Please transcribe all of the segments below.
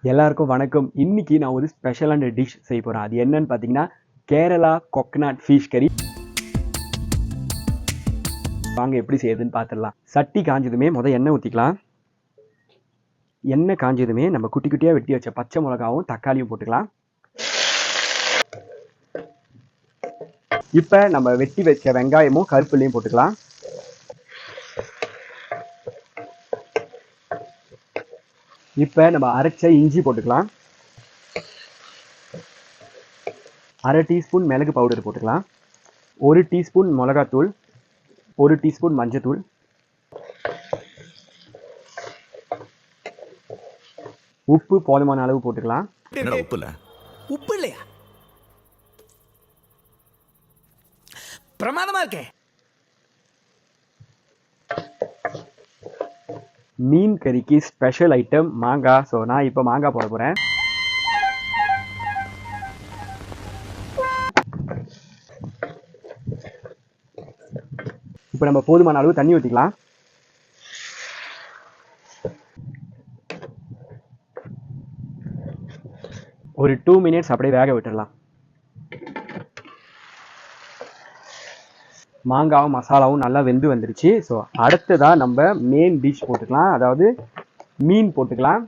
எல்லாருக்கும் வணக்கம். இன்னைக்கு நான் ஒரு ஸ்பெஷலான டிஷ் செய்ய போறேன். அது என்னன்னு பார்த்தீங்கன்னா கேரளா கொக்கனட் ஃபிஷ் கறி. வாங்க எப்படி செய்யுதுன்னு பார்த்துடலாம். சட்டி காஞ்சதுமே எண்ணெய் ஊற்றிக்கலாம். எண்ணெய் காஞ்சதுமே நம்ம குட்டி குட்டியாக வெட்டி வச்ச பச்சை மிளகாவும் தக்காளியும் போட்டுக்கலாம். இப்போ நம்ம வெட்டி வச்ச வெங்காயமும் கருப்புலையும் போட்டுக்கலாம். இப்போ நம்ம அரைச்ச இஞ்சி போட்டுக்கலாம். அரை டீஸ்பூன் மிளகு பவுடர் போட்டுக்கலாம். 1 டீஸ்பூன் மிளகாத்தூள், 1 டீஸ்பூன் மஞ்சத்தூள், உப்பு போதுமான அளவு போட்டுக்கலாம். உப்பு இல்லையா? பிரமாதமா இருக்கே. மீன் கறிக்கு ஸ்பெஷல் ஐட்டம் மாங்காய். ஸோ நான் இப்போ மாங்காய் போட போகிறேன். இப்போ நம்ம போதுமான அளவு தண்ணி ஊற்றிக்கலாம். ஒரு 2 மினிட்ஸ் அப்படியே வேக விட்டுடலாம். மாங்காவும் மசாலாவும் நல்லா வெந்து வந்துருச்சு. ஸோ அடுத்ததாக நம்ம மெயின் டிஷ் போட்டுக்கலாம், அதாவது மீன் போட்டுக்கலாம்.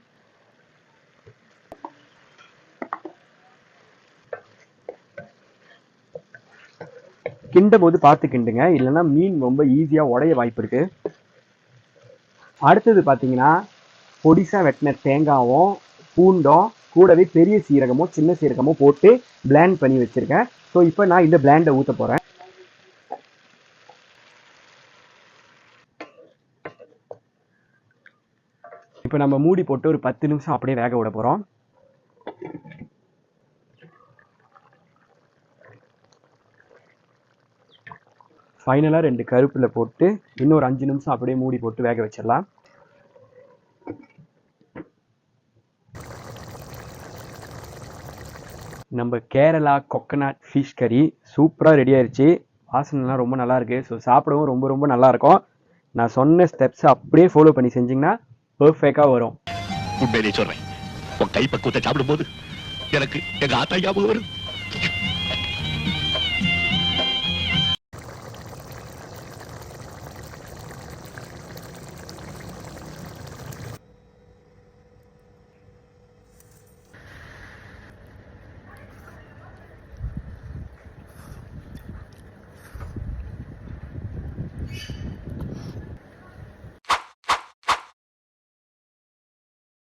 கிண்டும் போது பார்த்து கிண்டுங்க, இல்லைன்னா மீன் ரொம்ப ஈஸியாக உடைய வாய்ப்பு இருக்கு. அடுத்தது பார்த்தீங்கன்னா பொடிசாக வெட்டின தேங்காயும் பூண்டும் கூடவே பெரிய சீரகமோ சின்ன சீரகமோ போட்டு பிளேண்ட் பண்ணி வச்சிருக்கேன். ஸோ இப்போ நான் இந்த பிளேண்டை ஊற்ற போகிறேன். இப்போ நம்ம மூடி போட்டு ஒரு 10 நிமிஷம் அப்படியே வேக விட போகிறோம். ஃபைனலாக 2 கருப்பில் போட்டு இன்னொரு 5 நிமிஷம் அப்படியே மூடி போட்டு வேக வச்சிடலாம். நம்ம கேரளா கொக்கனட் ஃபிஷ் கறி சூப்பராக ரெடி ஆயிடுச்சு. வாசனைலாம் ரொம்ப நல்லா இருக்கு. ஸோ சாப்பிடவும் ரொம்ப ரொம்ப நல்லா இருக்கும். நான் சொன்ன ஸ்டெப்ஸை அப்படியே ஃபாலோ பண்ணி செஞ்சிங்கன்னா பெர்ஃபெக்டாக வரும். உண்மையிலே சொல்றேன், உன் கை பக்குவத்தை சாப்பிடும்போது எனக்கு எங்க ஆத்தா ஞாபகம் வரும்.